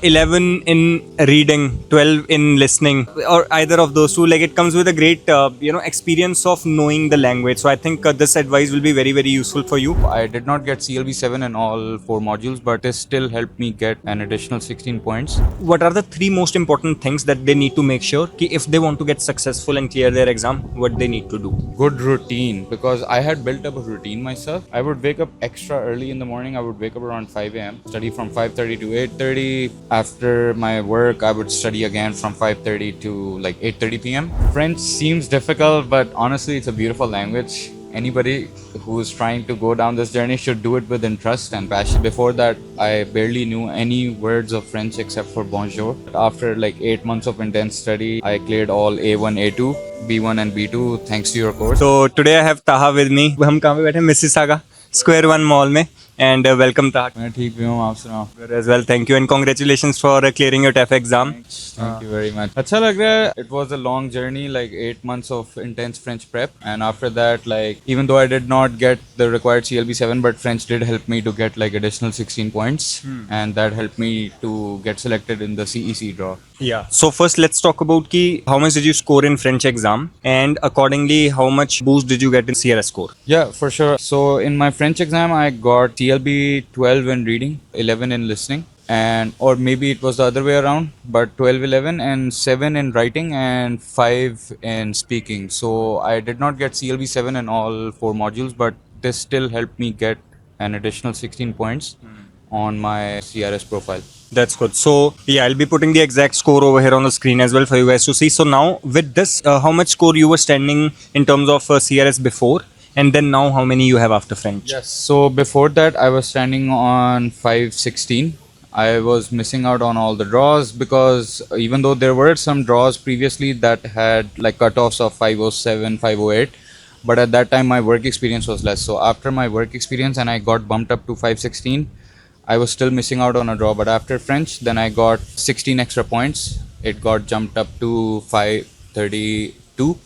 11 in reading, 12 in listening, or either of those two. Like it comes with a great, experience of knowing the language. So I think this advice will be very, very useful for you. I did not get CLB 7 in all 4 modules, but this still helped me get an additional 16 points. What are the 3 most important things that they need to make sure ki if they want to get successful and clear their exam, what they need to do? Good routine, because I had built up a routine myself. I would wake up extra early in the morning. I would wake up around 5 a.m., study from 5:30 to 8:30. After my work, I would study again from 5:30 to like 8:30 p.m. French seems difficult, but honestly, it's a beautiful language. Anybody who's trying to go down this journey should do it with interest and passion. Before that, I barely knew any words of French except for bonjour. After like 8 months of intense study, I cleared all A1, A2, B1 and B2 thanks to your course. So today I have Taha with me. हम कहाँ पे बैठे हैं? Mississauga Square One Mall में. And welcome Taha. मैं ठीक भी हूँ, आप सुनाओ? Good as well. Thank you and congratulations for clearing your TEF exam. Thank you very much. अच्छा लग रहा है. It was a long journey, like 8 months of intense French prep, and after that, like even though I did not get the required CLB 7, but French did help me to get like additional 16 points, and that helped me to get selected in the CEC draw. Yeah. So first let's talk about ki how much did you score in French exam and accordingly how much boost did you get in CRS score? Yeah, for sure. So in my French exam, I got TLB 12 in reading, 11 in listening, and or maybe it was the other way around, but 12, 11 and 7 in writing and 5 in speaking. So I did not get CLB 7 in all 4 modules, but this still helped me get an additional 16 points on my CRS profile. That's good. So yeah, I'll be putting the exact score over here on the screen as well for you guys to see. So now with this, how much score you were standing in terms of CRS before, and then now how many you have after French? Yes. So before that, I was standing on 516. I was missing out on all the draws because even though there were some draws previously that had like cutoffs of 507, 508, but at that time my work experience was less. So after my work experience and I got bumped up to 516, I was still missing out on a draw. But after French, then I got 16 extra points. It got jumped up to 532,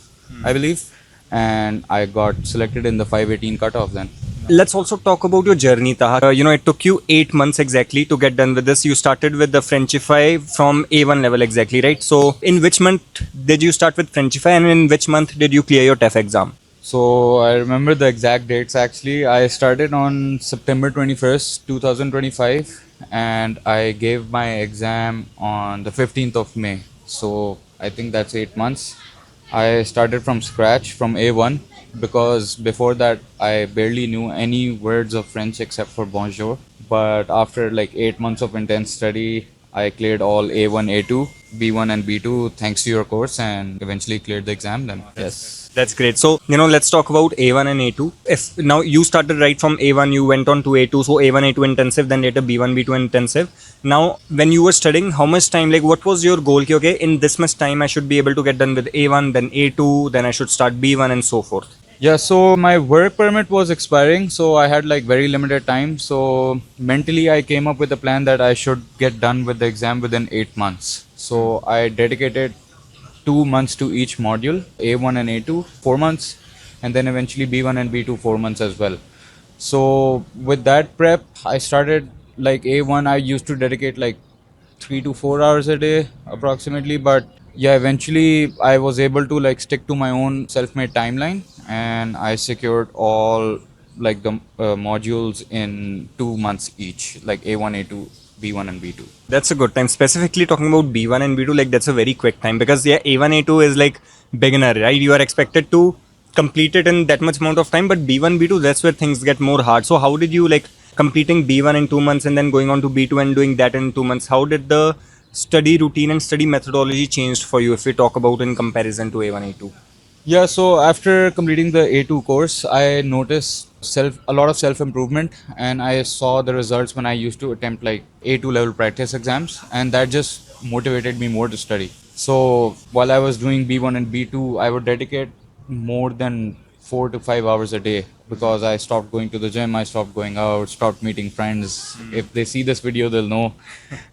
I believe, and I got selected in the 518 cutoff then. Let's also talk about your journey, Taha. It took you 8 months exactly to get done with this. You started with the Frenchify from A1 level exactly, right? So in which month did you start with Frenchify and in which month did you clear your TEF exam? So I remember the exact dates actually. I started on September 21st, 2025, and I gave my exam on the 15th of May. So I think that's 8 months. I started from scratch from A1 because before that I barely knew any words of French except for bonjour. But after like 8 months of intense study, I cleared all A1, A2, B1 and B2 thanks to your course, and eventually cleared the exam then. Yes. That's great. So, let's talk about A1 and A2. If now you started right from A1, you went on to A2. So A1, A2 intensive, then later B1, B2 intensive. Now, when you were studying, how much time, like what was your goal? Okay, in this much time, I should be able to get done with A1, then A2, then I should start B1 and so forth. Yeah, so my work permit was expiring, so I had like very limited time. So mentally, I came up with a plan that I should get done with the exam within 8 months. So I dedicated 2 months to each module, A1 and A2, 4 months, and then eventually B1 and B2, 4 months as well. So with that prep, I started like A1, I used to dedicate like 3 to 4 hours a day approximately, but yeah, eventually I was able to like stick to my own self-made timeline, and I secured all like the modules in 2 months each, like A1, A2, B1 and B2. That's a good time. Specifically talking about B1 and B2, like that's a very quick time because yeah, A1, A2 is like beginner, right? You are expected to complete it in that much amount of time, but B1, B2, that's where things get more hard. So how did you like completing B1 in 2 months and then going on to B2 and doing that in 2 months? How did the study routine and study methodology changed for you if we talk about in comparison to A1, A2? Yeah, so after completing the A2 course, I noticed a lot of self improvement, and I saw the results when I used to attempt like A2 level practice exams, and that just motivated me more to study. So while I was doing B1 and B2, I would dedicate more than 4 to 5 hours a day because I stopped going to the gym, I stopped going out, stopped meeting friends. If they see this video, they'll know.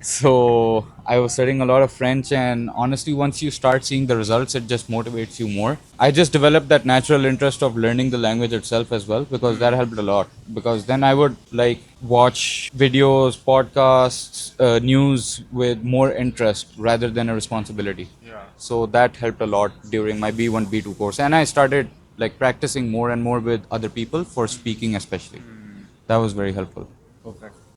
So I was studying a lot of French, and honestly, once you start seeing the results, it just motivates you more. I just developed that natural interest of learning the language itself as well, because that helped a lot. Because then I would like watch videos, podcasts, news with more interest rather than a responsibility. So that helped a lot during my B1 B2 course, and I started like practicing more and more with other people for speaking especially. That was very helpful.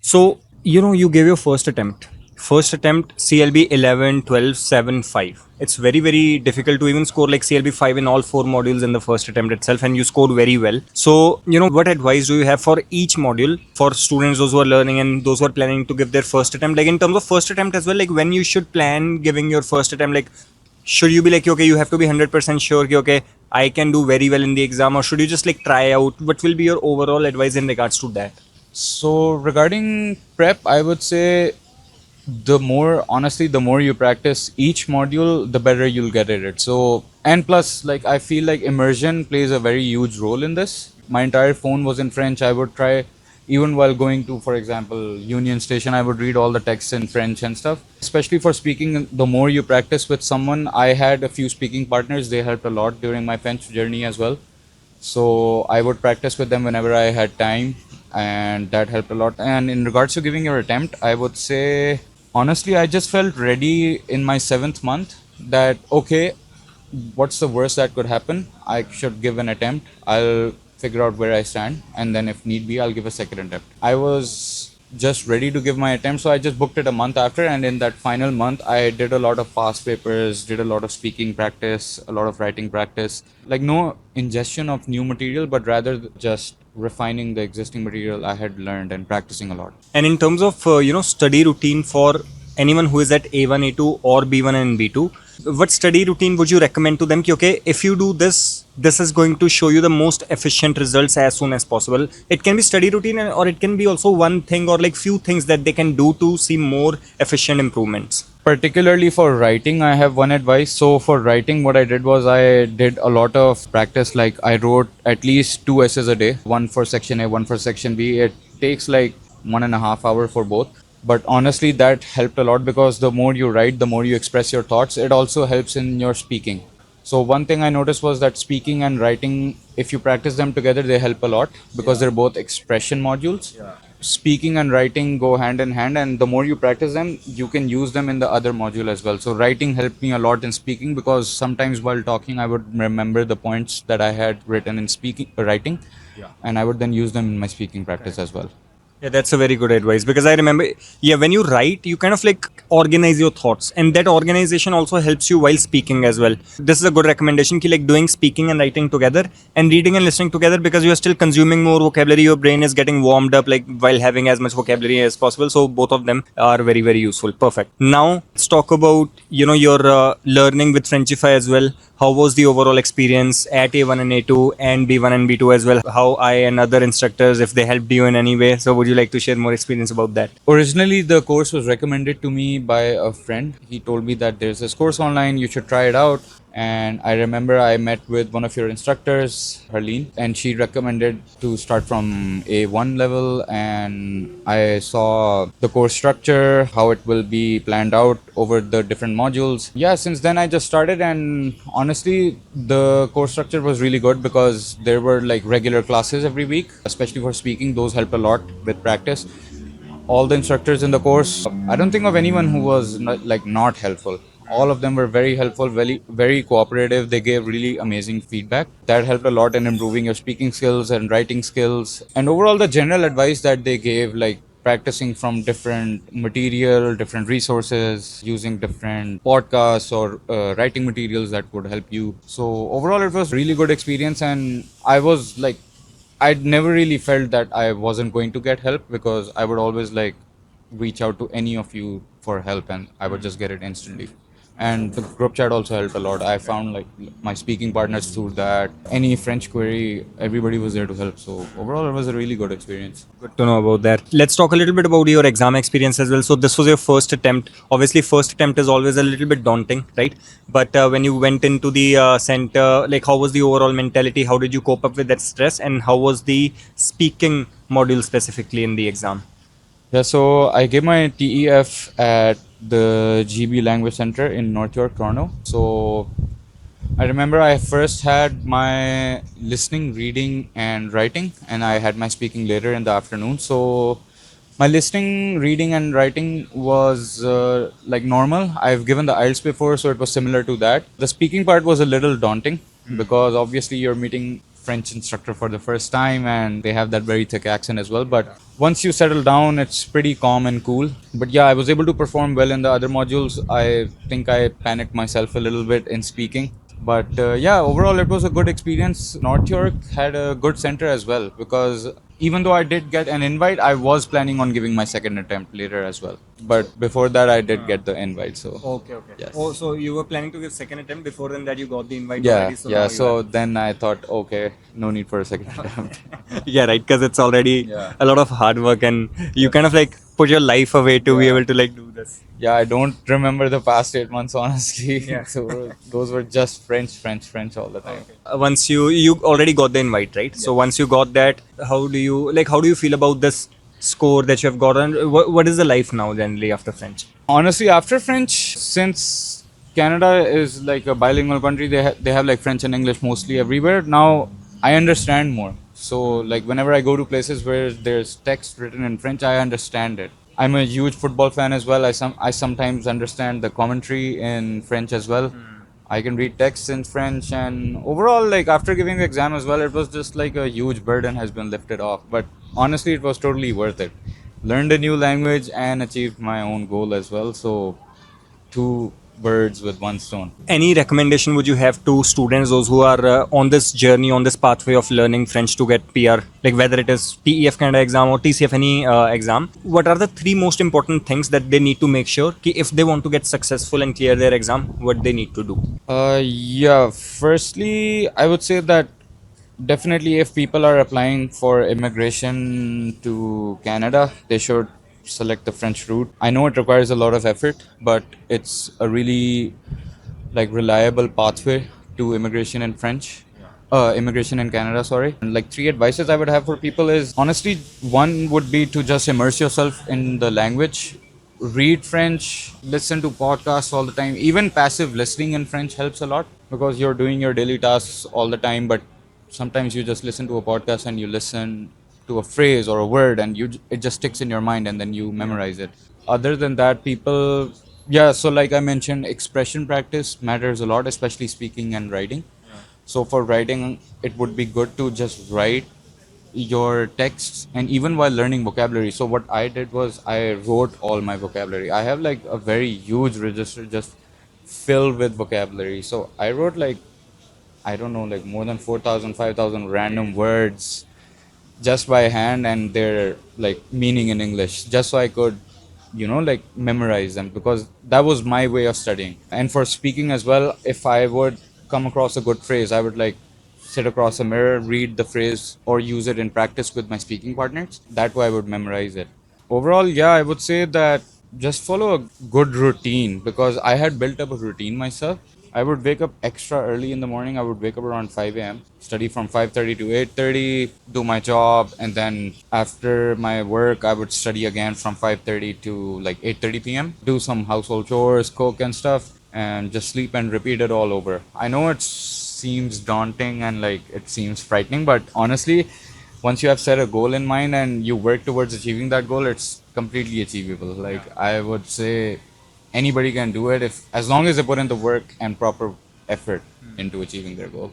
So, you gave your first attempt. First attempt, CLB 11, 12, 7, 5. It's very, very difficult to even score like CLB 5 in all four modules in the first attempt itself, and you scored very well. So, what advice do you have for each module for students, those who are learning and those who are planning to give their first attempt? Like in terms of first attempt as well, like when you should plan giving your first attempt, like should you be like, okay, you have to be 100% sure, okay, I can do very well in the exam, or should you just like try out? What will be your overall advice in regards to that? So regarding prep, I would say the more you practice each module, the better you'll get at it. So, and plus, like, I feel like immersion plays a very huge role in this. My entire phone was in French. I would try, even while going to, for example, Union Station, I would read all the texts in French and stuff. Especially for speaking, the more you practice with someone, I had a few speaking partners. They helped a lot during my French journey as well. So I would practice with them whenever I had time, and that helped a lot. And in regards to giving your attempt, I would say honestly, I just felt ready in my 7th month that okay, what's the worst that could happen? I should give an attempt. I'll figure out where I stand, and then if need be, I'll give a second attempt. I was just ready to give my attempt, so I just booked it a month after, and in that final month, I did a lot of past papers, did a lot of speaking practice, a lot of writing practice. Like no ingestion of new material, but rather just refining the existing material I had learned and practicing a lot. And in terms of study routine for anyone who is at A1, A2 or B1 and B2, what study routine would you recommend to them? Ki, okay, if you do this, this is going to show you the most efficient results as soon as possible. It can be study routine, or it can be also one thing or like few things that they can do to see more efficient improvements. Particularly for writing, I have one advice. So for writing, what I did was I did a lot of practice. Like I wrote at least 2 essays a day, one for section A, one for section B. It takes like 1.5 hours for both. But honestly, that helped a lot because the more you write, the more you express your thoughts. It also helps in your speaking. So one thing I noticed was that speaking and writing, if you practice them together, they help a lot because they're both expression modules. Speaking and writing go hand in hand, and the more you practice them, you can use them in the other module as well. So writing helped me a lot in speaking because sometimes while talking, I would remember the points that I had written in writing, and I would then use them in my speaking practice as well. Yeah, that's a very good advice because I remember, yeah, when you write, you kind of like organize your thoughts, and that organization also helps you while speaking as well. This is a good recommendation, ki like doing speaking and writing together and reading and listening together, because you are still consuming more vocabulary. Your brain is getting warmed up like while having as much vocabulary as possible. So both of them are very, very useful. Perfect. Now let's talk about your learning with Frenchify as well. How was the overall experience at A1 and A2 and B1 and B2 as well? How I and other instructors, if they helped you in any way. So would you like to share more experience about that? Originally, the course was recommended to me by a friend. He told me that there's this course online, you should try it out. And I remember I met with one of your instructors, Harleen, and she recommended to start from A1 level. And I saw the course structure, how it will be planned out over the different modules. Yeah, since then I just started, and honestly, the course structure was really good because there were like regular classes every week, especially for speaking. Those helped a lot with practice. All the instructors in the course, I don't think of anyone who was not helpful. All of them were very helpful, very cooperative. They gave really amazing feedback. That helped a lot in improving your speaking skills and writing skills. And overall, the general advice that they gave, like practicing from different material, different resources, using different podcasts or writing materials that would help you. So overall, it was really good experience, and I'd never really felt that I wasn't going to get help because I would always like reach out to any of you for help, and I would just get it instantly. And the group chat also helped a lot. I found like my speaking partners through that. Any French query, everybody was there to help. So overall, it was a really good experience. Good to know about that. Let's talk a little bit about your exam experience as well. So this was your first attempt. Obviously, first attempt is always a little bit daunting, right? But when you went into the center, like how was the overall mentality? How did you cope up with that stress? And how was the speaking module specifically in the exam? Yeah, so I gave my TEF at the GB Language Center in North York, Toronto. So I remember I first had my listening, reading, and writing, and I had my speaking later in the afternoon. So my listening, reading, and writing was like normal. I've given the IELTS before, so it was similar to that. The speaking part was a little daunting because obviously you're meeting French instructor for the first time and they have that very thick accent as well. But once you settle down, it's pretty calm and cool. But yeah, I was able to perform well in the other modules. I think I panicked myself a little bit in speaking. But yeah, overall, it was a good experience. North York had a good center as well because even though I did get an invite, I was planning on giving my second attempt later as well. But before that, I did get the invite. So Okay, okay. yes. Oh, so you were planning to give second attempt before then that you got the invite Yeah, already. So now yeah. you So have. then I thought, okay, no need for a second attempt. Yeah, right. Because it's already Yeah. a lot of hard work, and you kind of like put your life away to be Yeah. able to like do this. Yeah, I don't remember the past 8 months honestly. Yeah. So those were just French all the time. Once you already got the invite, right? So once you got that, how do you feel about this score that you have gotten? What is the life now generally after French? Honestly, after French, since Canada is like a bilingual country, they have like French and English mostly everywhere. Now I understand more. So like whenever I go to places where there's text written in French, I understand it. I'm a huge football fan as well. I sometimes understand the commentary in French as well. I can read texts in French, and overall, like after giving the exam as well, it was just like a huge burden has been lifted off. But honestly, it was totally worth it. Learned a new language and achieved my own goal as well. So, two birds with one stone. Any recommendation would you have to students, those who are on this journey, on this pathway of learning French to get PR, like whether it is TEF Canada exam or TCF any exam? What are the three most important things that they need to make sure कि if they want to get successful and clear their exam, what they need to do? Yeah. Firstly, I would say that definitely if people are applying for immigration to Canada, they should select the French route. I know it requires a lot of effort, but it's a really like reliable pathway to immigration in French. Immigration in Canada, sorry. And like three advices I would have for people is honestly, one would be to just immerse yourself in the language, read French, listen to podcasts all the time. Even passive listening in French helps a lot because you're doing your daily tasks all the time, but sometimes you just listen to a podcast and you listen to a phrase or a word and it just sticks in your mind and then you memorize it. Other than that, people, yeah, so like I mentioned, expression practice matters a lot, especially speaking and writing. So for writing, it would be good to just write your texts and even while learning vocabulary. So what I did was I wrote all my vocabulary. I have like a very huge register just filled with vocabulary. So I wrote like, I don't know, like more than 4,000, 5,000 random words just by hand and their like meaning in English, just so I could, like memorize them because that was my way of studying. And for speaking as well, if I would come across a good phrase, I would like sit across a mirror, read the phrase, or use it in practice with my speaking partners. That way I would memorize it. Overall, yeah, I would say that just follow a good routine because I had built up a routine myself. I would wake up extra early in the morning. I would wake up around 5 a.m., study from 5:30 to 8:30, do my job, and then after my work, I would study again from 5:30 to like 8:30 p.m. Do some household chores, cook and stuff, and just sleep and repeat it all over. I know it seems daunting and like it seems frightening, but honestly, once you have set a goal in mind and you work towards achieving that goal, it's completely achievable. Like I would say anybody can do it if as long as they put in the work and proper effort into achieving their goal.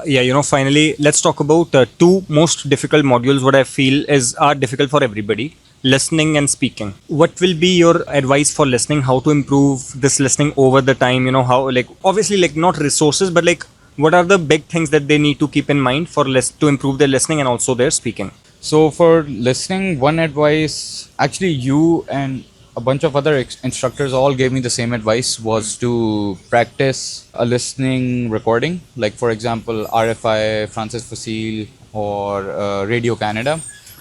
Yeah, finally, let's talk about two most difficult modules. What I feel are difficult for everybody: listening and speaking. What will be your advice for listening? How to improve this listening over the time? How like obviously like not resources, but like what are the big things that they need to keep in mind for to improve their listening and also their speaking? So for listening, one advice, actually you and a bunch of other instructors all gave me the same advice, was to practice a listening recording, like for example RFI, Francis Facile, or Radio Canada.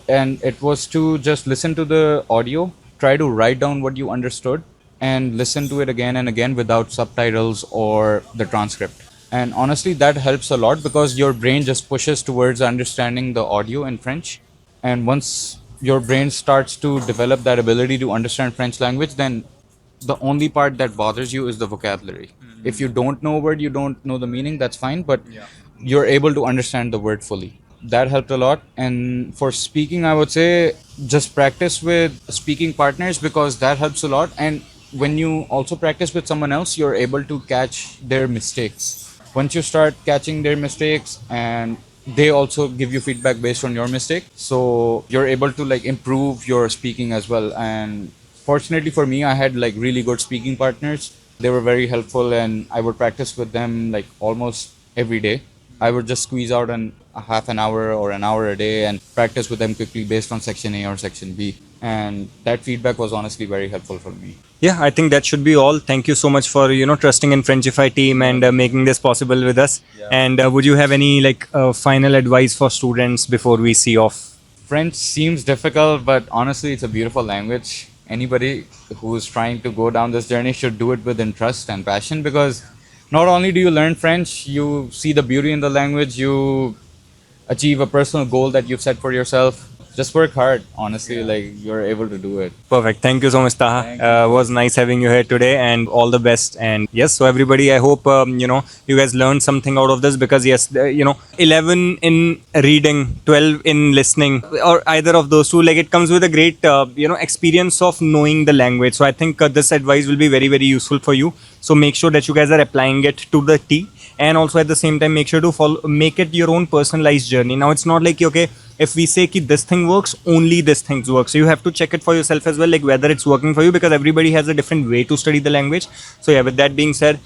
And it was to just listen to the audio, try to write down what you understood, and listen to it again and again without subtitles or the transcript. And honestly, that helps a lot because your brain just pushes towards understanding the audio in French. And once your brain starts to develop that ability to understand French language, then the only part that bothers you is the vocabulary. If you don't know a word, you don't know the meaning, that's fine, but you're able to understand the word fully. That helped a lot. And for speaking, I would say just practice with speaking partners because that helps a lot. And when you also practice with someone else, you're able to catch their mistakes. Once you start catching their mistakes, and they also give you feedback based on your mistake, so you're able to like improve your speaking as well. And fortunately for me, I had like really good speaking partners. They were very helpful, and I would practice with them like almost every day. I would just squeeze out a half an hour or an hour a day and practice with them quickly based on section A or section B. And that feedback was honestly very helpful for me. Yeah, I think that should be all. Thank you so much for trusting in Frenchify team and making this possible with us. And would you have any like final advice for students before we see off? French seems difficult, but honestly, it's a beautiful language. Anybody who's trying to go down this journey should do it with interest and passion, because not only do you learn French, you see the beauty in the language, you achieve a personal goal that you've set for yourself. Just work hard, honestly, like you're able to do it. Perfect. Thank you so much, Taha. Thank Was nice having you here today, and all the best. And yes, so everybody, I hope you guys learned something out of this, because yes, 11 in reading, 12 in listening, or either of those two, like it comes with a great experience of knowing the language. So I think this advice will be very, very useful for you. So make sure that you guys are applying it to the T, and also at the same time make sure to make it your own personalized journey. Now it's not like okay, if we say ki this thing works, only this things work. So you have to check it for yourself as well, like whether it's working for you, because everybody has a different way to study the language. So yeah, with that being said,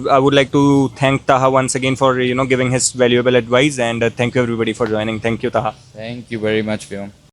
I would like to thank Taha once again for giving his valuable advice, and thank you everybody for joining. Thank you, Taha. Thank you very much, Vyom.